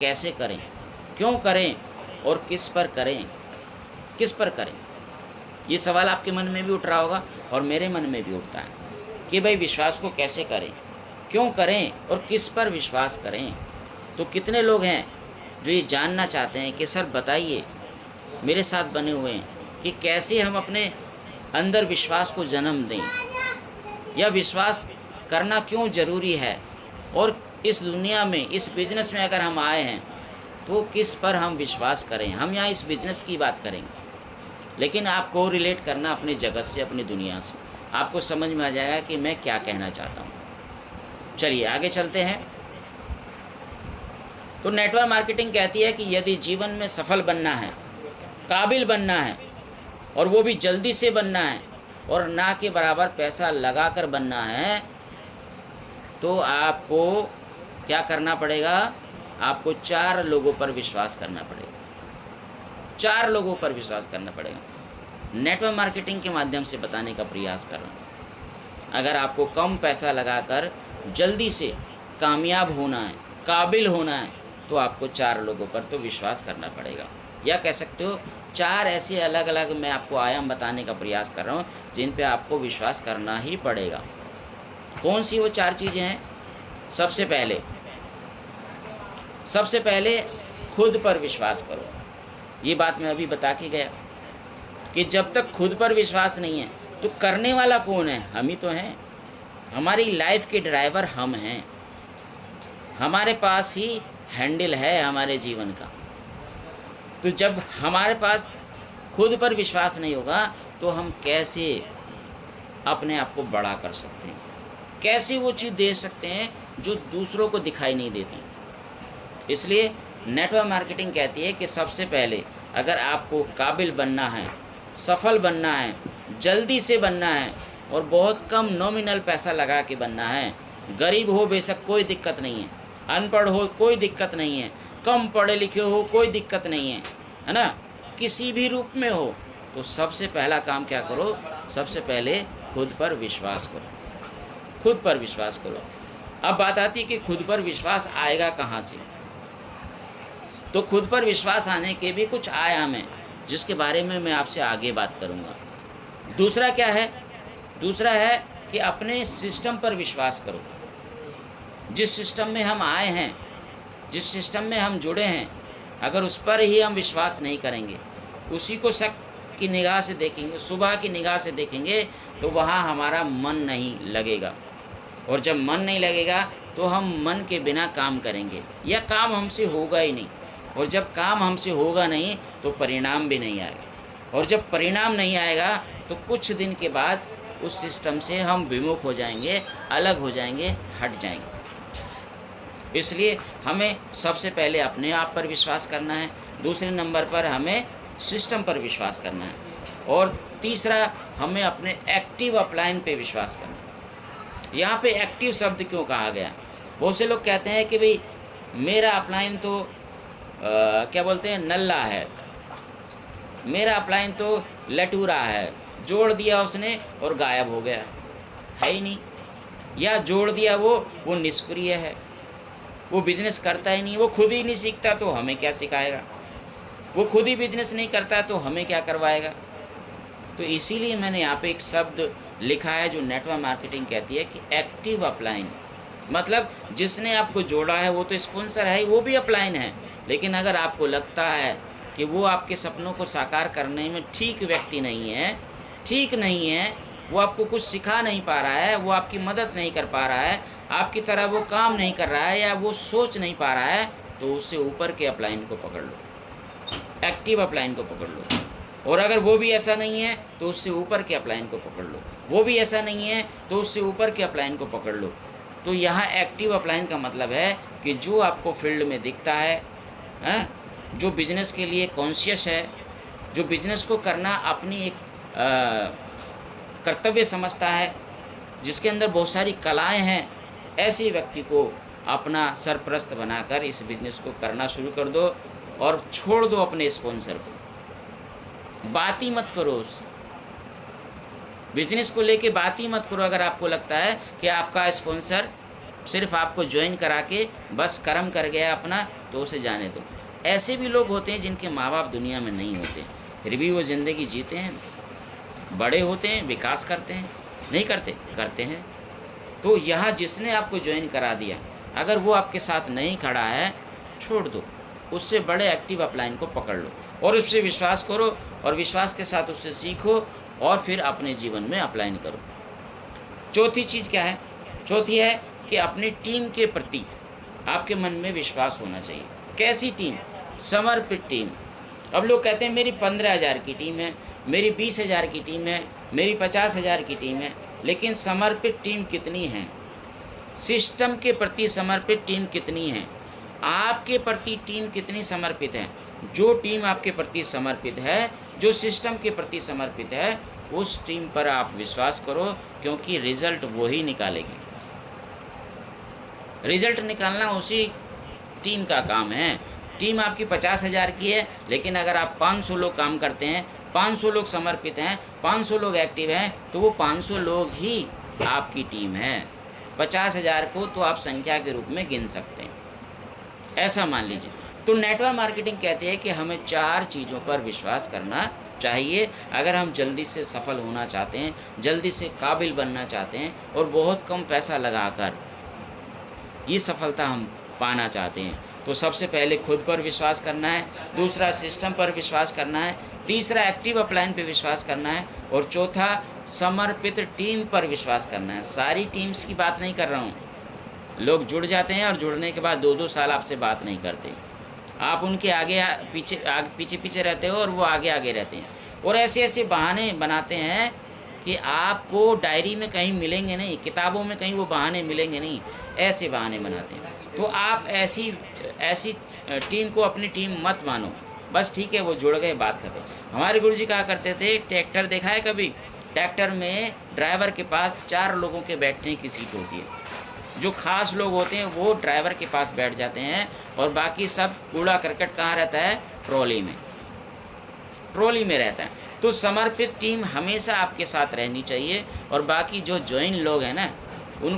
कैसे करें, क्यों करें और किस पर करें, किस पर करें? ये सवाल आपके मन में भी उठ रहा होगा और मेरे मन में भी उठता है कि भाई विश्वास को कैसे करें, क्यों करें और किस पर विश्वास करें। तो कितने लोग हैं जो ये जानना चाहते हैं कि सर बताइए, मेरे साथ बने हुए हैं कि कैसे हम अपने अंदर विश्वास को जन्म दें, या विश्वास करना क्यों ज़रूरी है, और इस दुनिया में, इस बिज़नेस में अगर हम आए हैं तो किस पर हम विश्वास करें। हम यहाँ इस बिज़नेस की बात करेंगे, लेकिन आपको रिलेट करना अपने जगत से, अपनी दुनिया से, आपको समझ में आ जाएगा कि मैं क्या कहना चाहता हूँ। चलिए आगे चलते हैं। तो नेटवर्क मार्केटिंग कहती है कि यदि जीवन में सफल बनना है, काबिल बनना है, और वो भी जल्दी से बनना है, और ना के बराबर पैसा लगाकर बनना है, तो आपको क्या करना पड़ेगा? आपको 4 लोगों पर विश्वास करना पड़ेगा। 4 लोगों पर विश्वास करना पड़ेगा। नेटवर्क मार्केटिंग के माध्यम से बताने का प्रयास कर रहा हूँ। अगर आपको कम पैसा लगाकर जल्दी से कामयाब होना है, काबिल होना है, तो आपको 4 लोगों पर तो विश्वास करना पड़ेगा। या कह सकते हो 4 ऐसे अलग अलग मैं आपको आयाम बताने का प्रयास कर रहा हूँ जिन पे आपको विश्वास करना ही पड़ेगा। कौन सी वो 4 चीज़ें हैं? सबसे पहले खुद पर विश्वास करो। ये बात मैं अभी बता के गया कि जब तक खुद पर विश्वास नहीं है तो करने वाला कौन है? हम ही तो हैं। हमारी लाइफ के ड्राइवर हम हैं। हमारे पास ही हैंडल है हमारे जीवन का। तो जब हमारे पास खुद पर विश्वास नहीं होगा तो हम कैसे अपने आप को बड़ा कर सकते हैं, कैसे वो चीज़ दे सकते हैं जो दूसरों को दिखाई नहीं देती। इसलिए नेटवर्क मार्केटिंग कहती है कि सबसे पहले अगर आपको काबिल बनना है, सफल बनना है, जल्दी से बनना है, और बहुत कम नॉमिनल पैसा लगा के बनना है, गरीब हो बेशक कोई दिक्कत नहीं है, अनपढ़ हो कोई दिक्कत नहीं है, कम पढ़े लिखे हो कोई दिक्कत नहीं है ना, किसी भी रूप में हो, तो सबसे पहला काम क्या करो? सबसे पहले खुद पर विश्वास करो। खुद पर विश्वास करो। अब बात आती है कि खुद पर विश्वास आएगा कहाँ से? तो खुद पर विश्वास आने के भी कुछ आयाम हैं जिसके बारे में मैं आपसे आगे बात करूँगा। दूसरा क्या है? दूसरा है कि अपने सिस्टम पर विश्वास करो। जिस सिस्टम में हम आए हैं, जिस सिस्टम में हम जुड़े हैं, अगर उस पर ही हम विश्वास नहीं करेंगे, उसी को शक की निगाह से देखेंगे, सुबह की निगाह से देखेंगे, तो वहाँ हमारा मन नहीं लगेगा। और जब मन नहीं लगेगा तो हम मन के बिना काम करेंगे, या काम हमसे होगा ही नहीं। और जब काम हमसे होगा नहीं तो परिणाम भी नहीं आएगा। और जब परिणाम नहीं आएगा तो कुछ दिन के बाद उस सिस्टम से हम विमुख हो जाएंगे, अलग हो जाएंगे, हट जाएंगे। इसलिए हमें सबसे पहले अपने आप पर विश्वास करना है, दूसरे नंबर पर हमें सिस्टम पर विश्वास करना है, और तीसरा हमें अपने एक्टिव अपलाइन पे विश्वास करना है। यहाँ पे एक्टिव शब्द क्यों कहा गया? बहुत से लोग कहते हैं कि भाई मेरा अपलाइन तो क्या बोलते हैं, नल्ला है, मेरा अपलाइन तो लटूरा है, जोड़ दिया उसने और गायब हो गया, है ही नहीं। या जोड़ दिया वो निष्क्रिय है, वो बिजनेस करता ही नहीं, वो खुद ही नहीं सीखता तो हमें क्या सिखाएगा, वो खुद ही बिजनेस नहीं करता तो हमें क्या करवाएगा। तो इसीलिए मैंने यहाँ पे एक शब्द लिखा है जो नेटवर्क मार्केटिंग कहती है कि एक्टिव अपलाइन, मतलब जिसने आपको जोड़ा है वो तो स्पॉन्सर है, वो भी अपलाइन है, लेकिन अगर आपको लगता है कि वो आपके सपनों को साकार करने में ठीक व्यक्ति नहीं है, ठीक नहीं है, वो आपको कुछ सिखा नहीं पा रहा है, वो आपकी मदद नहीं कर पा रहा है, आपकी तरह वो काम नहीं कर रहा है, या वो सोच नहीं पा रहा है, तो उससे ऊपर के अपलाइन को पकड़ लो, एक्टिव अपलाइन को पकड़ लो। और अगर वो भी ऐसा नहीं है तो उससे ऊपर के अपलाइन को पकड़ लो, वो भी ऐसा नहीं है तो उससे ऊपर के अपलाइन को पकड़ लो। तो यहाँ एक्टिव अपलाइन का मतलब है कि जो आपको फील्ड में दिखता है, जो बिजनेस के लिए कॉन्शियस है, जो बिजनेस को करना अपनी एक कर्तव्य समझता है, जिसके अंदर बहुत सारी कलाएं हैं, ऐसे व्यक्ति को अपना सरपरस्त बनाकर इस बिजनेस को करना शुरू कर दो, और छोड़ दो अपने स्पॉन्सर को। बात ही मत करो उस बिजनेस को लेके, बात ही मत करो। अगर आपको लगता है कि आपका स्पॉन्सर सिर्फ आपको ज्वाइन करा के बस कर्म कर गया अपना तो उसे जाने दो। ऐसे भी लोग होते हैं जिनके माँ बाप दुनिया में नहीं होते, फिर भी वो ज़िंदगी जीते हैं, बड़े होते हैं, विकास करते हैं। नहीं करते? करते हैं। तो यहाँ जिसने आपको ज्वाइन करा दिया, अगर वो आपके साथ नहीं खड़ा है, छोड़ दो, उससे बड़े एक्टिव अपलाइन को पकड़ लो और उससे विश्वास करो और विश्वास के साथ उससे सीखो और फिर अपने जीवन में अपलाइन करो। चौथी चीज़ क्या है? चौथी है कि अपनी टीम के प्रति आपके मन में विश्वास होना चाहिए। कैसी टीम? समर्पित टीम। अब लोग कहते हैं मेरी 15,000 की टीम है, मेरी 20,000 की टीम है, मेरी 50,000 की टीम है, लेकिन समर्पित टीम कितनी है? सिस्टम के प्रति समर्पित टीम कितनी है? आपके प्रति टीम कितनी समर्पित है? जो टीम आपके प्रति समर्पित है, जो सिस्टम के प्रति समर्पित है, उस टीम पर आप विश्वास करो, क्योंकि रिजल्ट वो ही निकालेगी। रिजल्ट निकालना उसी टीम का काम है। टीम आपकी 50,000 की है, लेकिन अगर आप 500 लोग काम करते हैं, 500 लोग समर्पित हैं, 500 लोग एक्टिव हैं, तो वो 500 लोग ही आपकी टीम है। 50,000 को तो आप संख्या के रूप में गिन सकते हैं, ऐसा मान लीजिए। तो नेटवर्क मार्केटिंग कहते हैं कि हमें 4 चीज़ों पर विश्वास करना चाहिए अगर हम जल्दी से सफल होना चाहते हैं, जल्दी से काबिल बनना चाहते हैं और बहुत कम पैसा लगाकर ये सफलता हम पाना चाहते हैं। तो सबसे पहले खुद पर विश्वास करना है, दूसरा सिस्टम पर विश्वास करना है, तीसरा एक्टिव अपलाइन पर विश्वास करना है और चौथा समर्पित टीम पर विश्वास करना है। सारी टीम्स की बात नहीं कर रहा हूँ। लोग जुड़ जाते हैं और जुड़ने के बाद 2-2 साल आपसे बात नहीं करते, आप उनके आगे पीछे रहते हो और वो आगे रहते हैं और ऐसे ऐसे बहाने बनाते हैं कि आपको डायरी में कहीं मिलेंगे नहीं, किताबों में कहीं वो बहाने मिलेंगे नहीं, ऐसे बहाने बनाते हैं। तो आप ऐसी टीम को अपनी टीम मत मानो। बस ठीक है, वो जुड़ गए, बात खत्म। हमारे गुरुजी कहा करते थे, ट्रैक्टर देखा है कभी? ट्रैक्टर में ड्राइवर के पास 4 लोगों के बैठने की सीट होती है। जो खास लोग होते हैं वो ड्राइवर के पास बैठ जाते हैं और बाकी सब कूड़ा करकट कहाँ रहता है? ट्रॉली में रहता है। तो समर्पित टीम हमेशा आपके साथ रहनी चाहिए और बाकी जो ज्वाइन लोग हैं ना, उनको